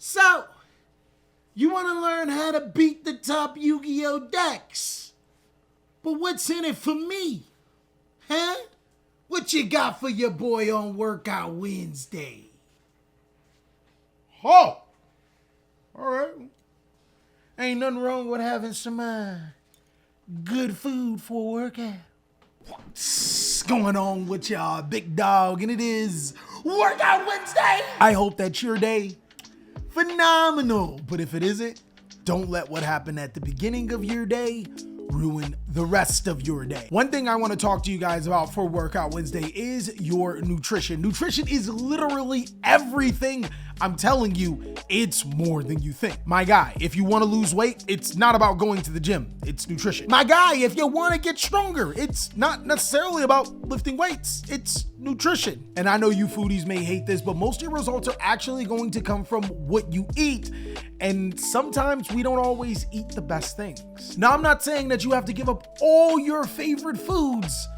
So, you want to learn how to beat the top Yu-Gi-Oh decks? But what's in it for me? Huh? What you got for your boy on Workout Wednesday? Oh! Alright. Ain't nothing wrong with having some good food for a workout. What's going on with y'all, big dog? And it is Workout Wednesday! I hope that your day phenomenal. But if it isn't, don't let what happened at the beginning of your day ruin the rest of your day. One thing I want to talk to you guys about for Workout Wednesday is your nutrition. Nutrition is literally everything. I'm telling you, it's more than you think. My guy, if you want to lose weight, it's not about going to the gym, it's nutrition. My guy, if you want to get stronger, it's not necessarily about lifting weights, it's nutrition. And I know you foodies may hate this, but most of your results are actually going to come from what you eat. And sometimes we don't always eat the best things. Now, I'm not saying that you have to give up all your favorite foods,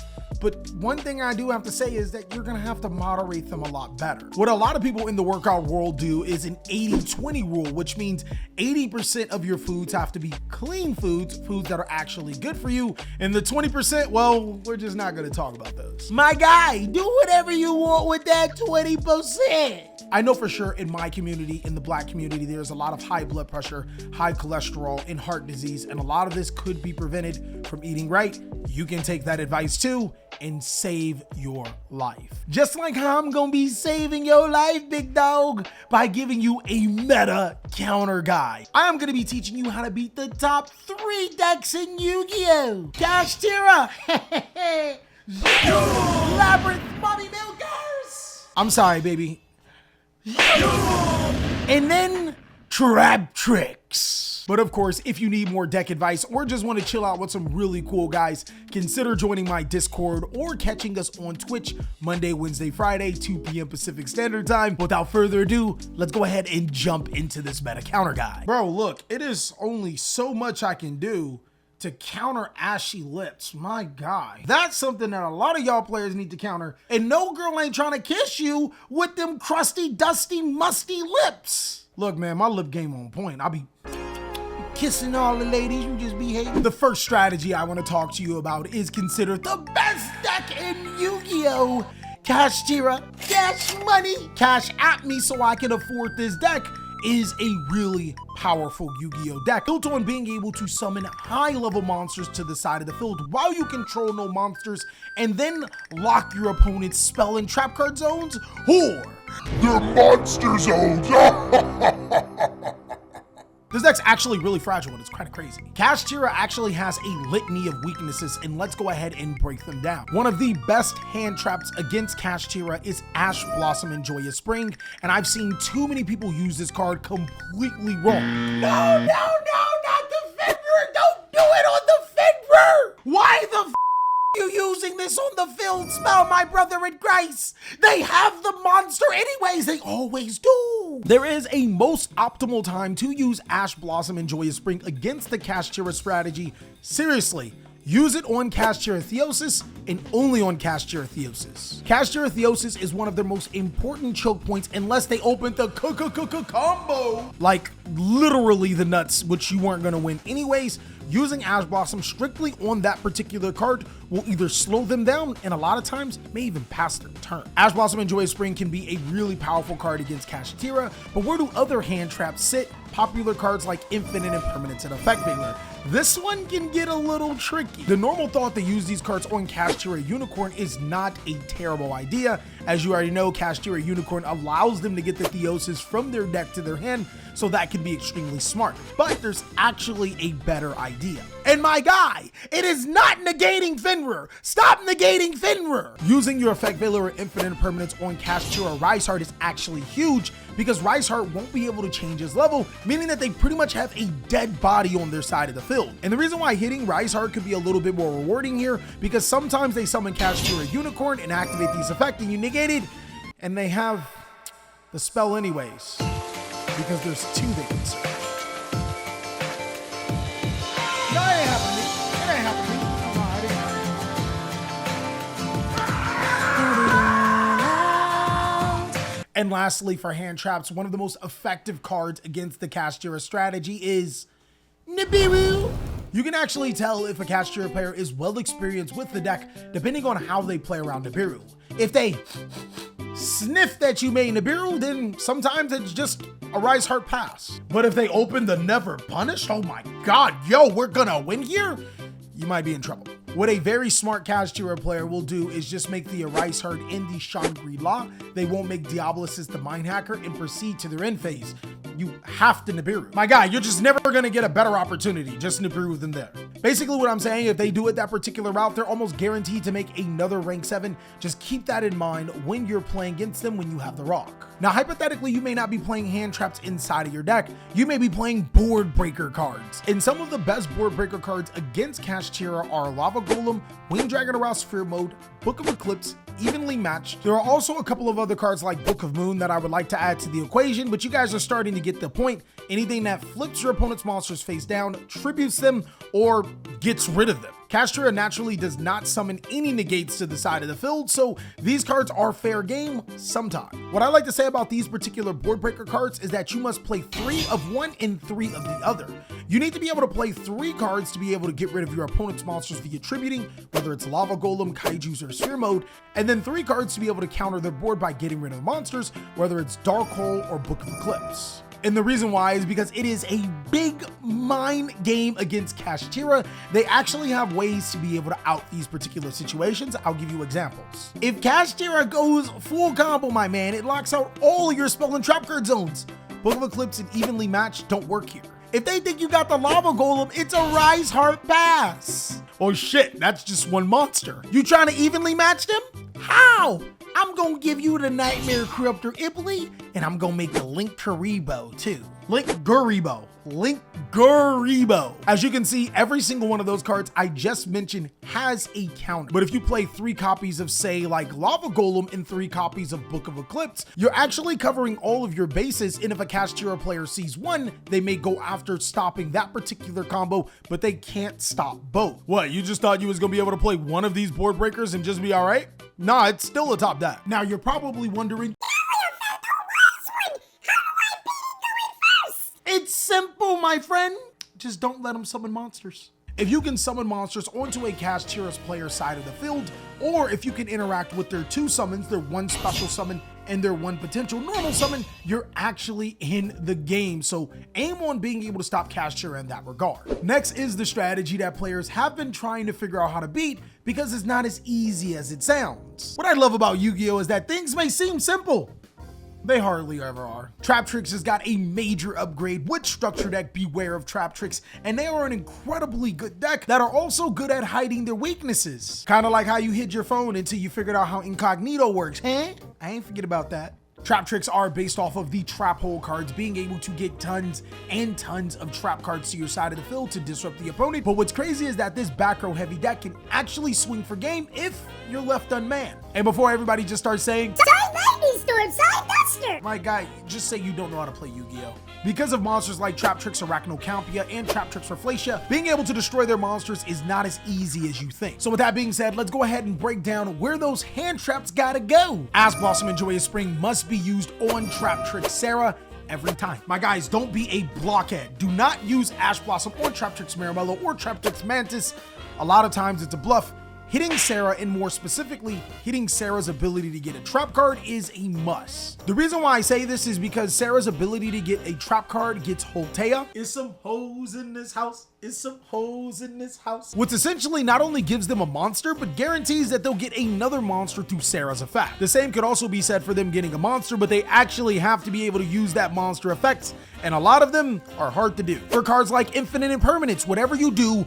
but one thing I do have to say is that you're gonna have to moderate them a lot better. What a lot of people in the workout world do is an 80-20 rule, which means 80% of your foods have to be clean foods, foods that are actually good for you. And the 20%, well, we're just not gonna talk about those. My guy, do whatever you want with that 20%. I know for sure in my community, in the Black community, there's a lot of high blood pressure, high cholesterol, and heart disease, and a lot of this could be prevented from eating right. You can take that advice too and save your life. Just like how I'm gonna be saving your life, big dog, by giving you a meta counter guide. I'm gonna be teaching you how to beat the top 3 decks in Yu-Gi-Oh! Kashtira, Labrynth, Mommy Milkers. I'm sorry, baby. And then Traptrix. But of course, if you need more deck advice or just want to chill out with some really cool guys, consider joining my Discord or catching us on Twitch Monday, Wednesday, Friday, 2 p.m. Pacific Standard Time. Without further ado, let's go ahead and jump into this meta counter guide. Bro, look, it is only so much I can do to counter ashy lips. My God, that's something that a lot of y'all players need to counter. And no girl ain't trying to kiss you with them crusty, dusty, musty lips. Look, man, my lip game on point. I'll be kissing all the ladies, you just be hating. The first strategy I want to talk to you about is considered the best deck in Yu-Gi-Oh! Kashtira, cash money, cash at me so I can afford this deck is a really powerful Yu-Gi-Oh! Deck built on being able to summon high-level monsters to the side of the field while you control no monsters and then lock your opponent's spell and trap card zones or their monster zones. This deck's actually really fragile and it's kind of crazy. Kashtira actually has a litany of weaknesses, and let's go ahead and break them down. One of the best hand traps against Kashtira is Ash Blossom and Joyous Spring, and I've seen too many people use this card completely wrong. No, not the Fenrir! Don't do it on the Fenrir! Why the f you using this on the field spell, my brother in Christ? They have the monster anyways, they always do. There is a most optimal time to use Ash Blossom and Joyous Spring against the Kashtira strategy. Seriously, use it on Kashtira Theosis and only on Kashtira Theosis. Kashtira Theosis is one of their most important choke points unless they open the combo. Like literally the nuts, which you weren't gonna win anyways. Using Ash Blossom strictly on that particular card will either slow them down and a lot of times may even pass their turn. Ash Blossom and Joyous Spring can be a really powerful card against Kashtira, but where do other hand traps sit? Popular cards like Infinite Impermanence and Effect Veiler. This one can get a little tricky. The normal thought to use these cards on Kashtira Unicorn is not a terrible idea. As you already know, Kashtira Unicorn allows them to get the Theosis from their deck to their hand, so that can be extremely smart. But there's actually a better idea. And my guy, it is not negating Fenrir. Stop negating Fenrir. Using your Effect Veiler or Infinite Impermanence on Kashtira Riseheart is actually huge because Riseheart won't be able to change his level, meaning that they pretty much have a dead body on their side of the field. And the reason why hitting Riseheart could be a little bit more rewarding here, because sometimes they summon Kashtira Unicorn and activate these effects and you negate it, and they have the spell anyways, because there's 2 they can search. No, it ain't happening to me. It ain't happening to me. And lastly, for hand traps, one of the most effective cards against the Kashtira strategy is Nibiru. You can actually tell if a Kashtira player is well experienced with the deck depending on how they play around Nibiru. If they sniff that you made Nibiru, then sometimes it's just a Rise Heart pass. But if they open the Never Punish, oh my god, yo, we're gonna win here, you might be in trouble. What a very smart Kashtira player will do is just make the Arise Heart in the Shangri-La. They won't make Diabolos the Mind Hacker and proceed to their end phase. You have to Nibiru. My guy, you're just never gonna get a better opportunity. Just Nibiru than there. Basically what I'm saying, if they do it that particular route, they're almost guaranteed to make another rank 7. Just keep that in mind when you're playing against them when you have the rock. Now, hypothetically, you may not be playing hand traps inside of your deck. You may be playing board breaker cards. And some of the best board breaker cards against Kashtira are Lava Golem, Winged Dragon around Sphere Mode, Book of Eclipse, Evenly Matched. There are also a couple of other cards like Book of Moon that I would like to add to the equation, but you guys are starting to get the point. Anything that flips your opponent's monsters face down, tributes them, or gets rid of them. Kashtira naturally does not summon any negates to the side of the field, so these cards are fair game sometimes. What I like to say about these particular board breaker cards is that you must play 3 of one and 3 of the other. You need to be able to play 3 cards to be able to get rid of your opponent's monsters via tributing, whether it's Lava Golem, Kaijus, or Sphere Mode, and then 3 cards to be able to counter their board by getting rid of monsters, whether it's Dark Hole or Book of Eclipse. And the reason why is because it is a big mind game against Kashtira. They actually have ways to be able to out these particular situations. I'll give you examples. If Kashtira goes full combo, my man, it locks out all of your spell and trap card zones. Book of Eclipse and Evenly Matched don't work here. If they think you got the Lava Golem, it's a Rise Heart pass. Oh shit, that's just one monster. You trying to evenly match them? How? I'm gonna give you the Nightmare Corruptor Ibley, and I'm gonna make the Link Kuribo too. Link Guribo. As you can see, every single one of those cards I just mentioned has a counter. But if you play 3 copies of, say, like Lava Golem and 3 copies of Book of Eclipse, you're actually covering all of your bases, and if a Kashtira player sees one, they may go after stopping that particular combo, but they can't stop both. What, you just thought you was gonna be able to play one of these board breakers and just be all right? Nah, it's still a top deck. Now, you're probably wondering, it's simple, my friend. Just don't let them summon monsters. If you can summon monsters onto a Kashtira's player side of the field, or if you can interact with their 2 summons, their 1 special summon and their 1 potential normal summon, you're actually in the game. So aim on being able to stop Kashtira in that regard. Next is the strategy that players have been trying to figure out how to beat because it's not as easy as it sounds. What I love about Yu-Gi-Oh! Is that things may seem simple. They hardly ever are. Traptrix has got a major upgrade with Structure Deck Beware of Traptrix, and they are an incredibly good deck that are also good at hiding their weaknesses. Kind of like how you hid your phone until you figured out how incognito works, huh? I ain't forget about that. Traptrix are based off of the trap hole cards, being able to get tons and tons of trap cards to your side of the field to disrupt the opponent. But what's crazy is that this back row heavy deck can actually swing for game if you're left unmanned. And before everybody just starts saying, my guy, just say you don't know how to play Yu-Gi-Oh! Because of monsters like Traptrix Arachnocampia and Traptrix Rafflesia, being able to destroy their monsters is not as easy as you think. So with that being said, let's go ahead and break down where those hand traps gotta go. Ash Blossom and Joyous Spring must be used on Traptrix Sera every time. My guys, don't be a blockhead. Do not use Ash Blossom on Traptrix Marimello or Traptrix Mantis. A lot of times it's a bluff. Hitting Sera, and more specifically, hitting Sera's ability to get a trap card is a must. The reason why I say this is because Sera's ability to get a trap card gets Holtea. Is some hoes in this house? Is some hoes in this house? Which essentially not only gives them a monster, but guarantees that they'll get another monster through Sera's effect. The same could also be said for them getting a monster, but they actually have to be able to use that monster effects, and a lot of them are hard to do. For cards like Infinite Impermanence, whatever you do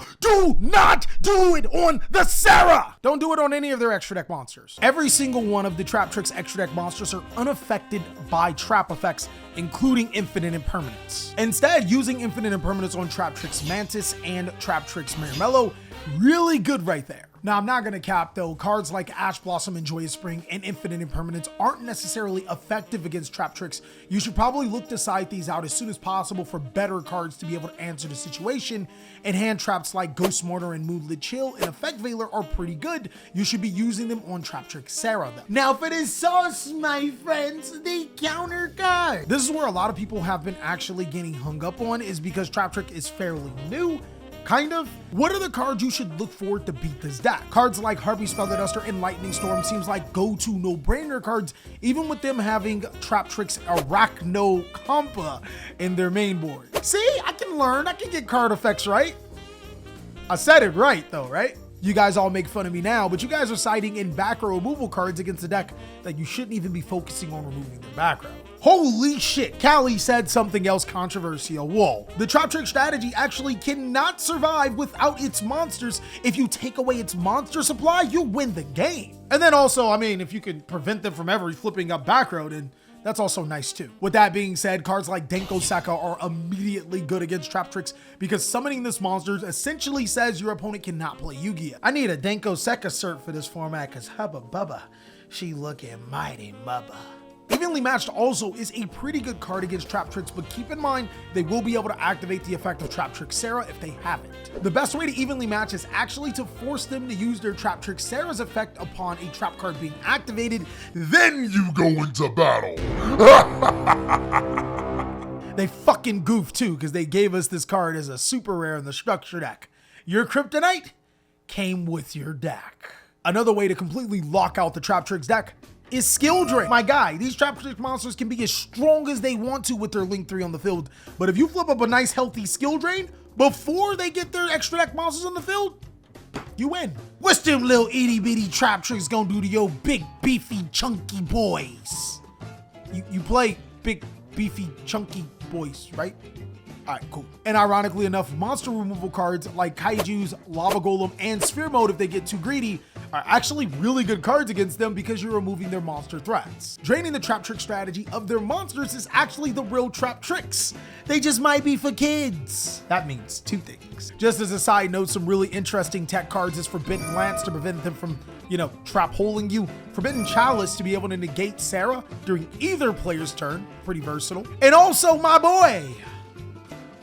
not do it on the Sera! Don't do it on any of their extra deck monsters. Every single one of the Traptrix extra deck monsters are unaffected by trap effects, including Infinite Impermanence. Instead, using Infinite Impermanence on Traptrix Mantis and Traptrix Marimello, really good right there. Now, I'm not gonna cap though, cards like Ash Blossom and Joyous Spring and Infinite Impermanence aren't necessarily effective against Traptrix. You should probably look to side these out as soon as possible for better cards to be able to answer the situation, and hand traps like Ghost Mortar and Moonlit Chill and Effect Veiler are pretty good. You should be using them on Traptrix Sera though. Now for the sauce, my friends, the counter card. This is where a lot of people have been actually getting hung up on, is because Traptrix is fairly new. Kind of. What are the cards you should look for to beat this deck? Cards like Harpy's Feather Duster and Lightning Storm seems like go-to no-brainer cards, even with them having Traptrix Arachno Compa in their main board. See, I can learn, I can get card effects right. I said it right though, right? You guys all make fun of me now, but you guys are citing in back row removal cards against a deck that you shouldn't even be focusing on removing their back row. Holy shit, Callie said something else controversial. Whoa. The Traptrix strategy actually cannot survive without its monsters. If you take away its monster supply, you win the game. And then also, I mean, if you can prevent them from ever flipping up back row, then that's also nice too. With that being said, cards like Denko Seka are immediately good against Traptrix because summoning this monster essentially says your opponent cannot play Yu-Gi-Oh! I need a Denko Seka cert for this format because hubba bubba, she looking mighty mubba. Evenly Matched also is a pretty good card against Traptrix, but keep in mind they will be able to activate the effect of Traptrix Sera if they haven't. The best way to evenly match is actually to force them to use their Traptrix Sera's effect upon a trap card being activated, then you go into battle. They fucking goofed too, because they gave us this card as a super rare in the structure deck. Your Kryptonite came with your deck. Another way to completely lock out the Traptrix deck is Skill Drain. My guy, these Traptrix monsters can be as strong as they want to with their Link 3 on the field, but if you flip up a nice healthy Skill Drain before they get their extra deck monsters on the field, you win. What's them little itty bitty Traptrix gonna do to your big beefy chunky boys? You play big beefy chunky boys, right? All right, cool. And ironically enough, monster removal cards like Kaiju's, Lava Golem, and Sphere Mode, if they get too greedy, are actually really good cards against them because you're removing their monster threats. Draining the Traptrix strategy of their monsters is actually the real Traptrix. They just might be for kids. That means two things. Just as a side note, some really interesting tech cards is Forbidden Lance to prevent them from, trap holing you. Forbidden Chalice to be able to negate Sera during either player's turn. Pretty versatile. And also my boy,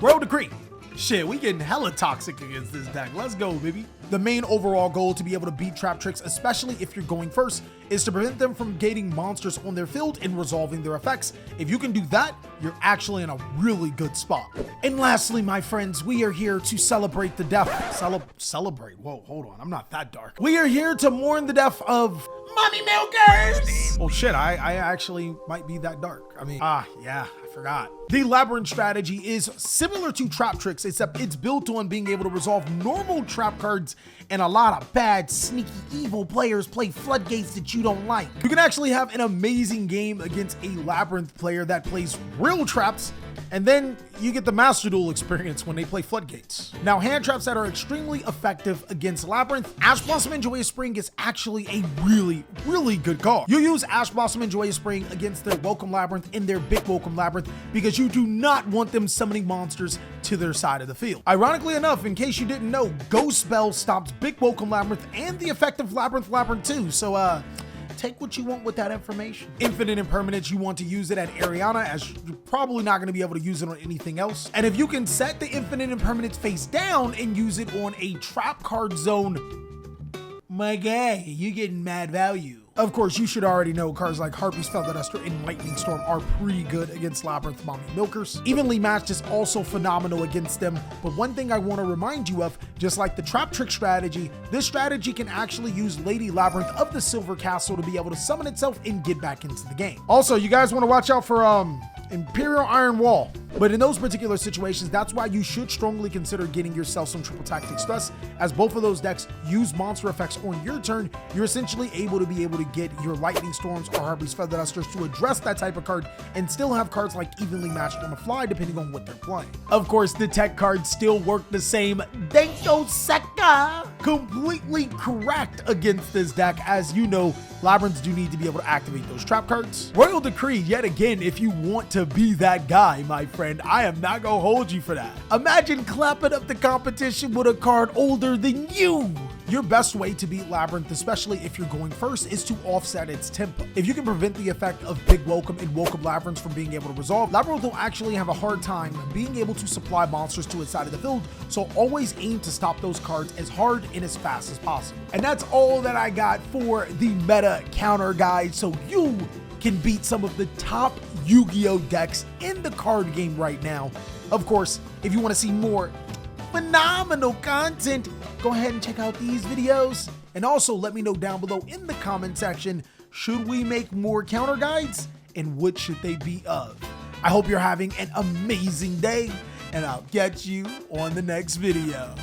Royal Decree. Shit, we getting hella toxic against this deck. Let's go, baby. The main overall goal to be able to beat Traptrix, especially if you're going first, is to prevent them from gating monsters on their field and resolving their effects. If you can do that, you're actually in a really good spot. And lastly, my friends, we are here to celebrate the death. Celebrate? Whoa, hold on. I'm not that dark. We are here to mourn the death of Mommy Milkers! Oh shit, I actually might be that dark. I mean, yeah, I forgot. The Labyrinth strategy is similar to Traptrix, except it's built on being able to resolve normal trap cards, and a lot of bad, sneaky, evil players play floodgates that you don't like. You can actually have an amazing game against a Labyrinth player that plays real traps, and then you get the Master Duel experience when they play floodgates. Now, hand traps that are extremely effective against Labyrinth, Ash Blossom and Joyous Spring is actually a really, really good card. You use Ash Blossom and Joyous Spring against their Welcome Labyrinth and their Big Welcome Labyrinth because you do not want them summoning monsters to their side of the field. Ironically enough, in case you didn't know, Ghost Spell stops Big Welcome Labyrinth and the effective Labyrinth too, so take what you want with that information. Infinite Impermanence, you want to use it at Ariana, as you're probably not going to be able to use it on anything else. And if you can set the Infinite Impermanence face down and use it on a trap card zone, my guy, you're getting mad value. Of course, you should already know cards like Harpy's Feather Duster and Lightning Storm are pretty good against Labyrinth Mommy Milkers. Evenly Matched is also phenomenal against them, but one thing I want to remind you of, just like the Traptrix strategy, this strategy can actually use Lady Labyrinth of the Silver Castle to be able to summon itself and get back into the game. Also, you guys want to watch out for Imperial Iron Wall. But in those particular situations, that's why you should strongly consider getting yourself some Triple Tactic Stress, as both of those decks use monster effects on your turn. You're essentially able to get your Lightning Storms or Harpy's Feather Dusters to address that type of card and still have cards like Evenly Matched on the fly depending on what they're playing. Of course, the tech cards still work the same. Denko Seka! Completely correct against this deck, as you know, Labyrinths do need to be able to activate those trap cards. Royal Decree, yet again, if you want to be that guy, my friend, I am not gonna hold you for that. Imagine clapping up the competition with a card older than you. Your best way to beat Labrynth, especially if you're going first, is to offset its tempo. If you can prevent the effect of Big Welcome and Welcome Labrynth from being able to resolve, Labrynth will actually have a hard time being able to supply monsters to its side of the field, so always aim to stop those cards as hard and as fast as possible. And that's all that I got for the meta counter guide, so you can beat some of the top Yu-Gi-Oh decks in the card game right now. Of course, if you want to see more phenomenal content, go ahead and check out these videos. And also let me know down below in the comment section, should we make more counter guides and what should they be of? I hope you're having an amazing day and I'll catch you on the next video.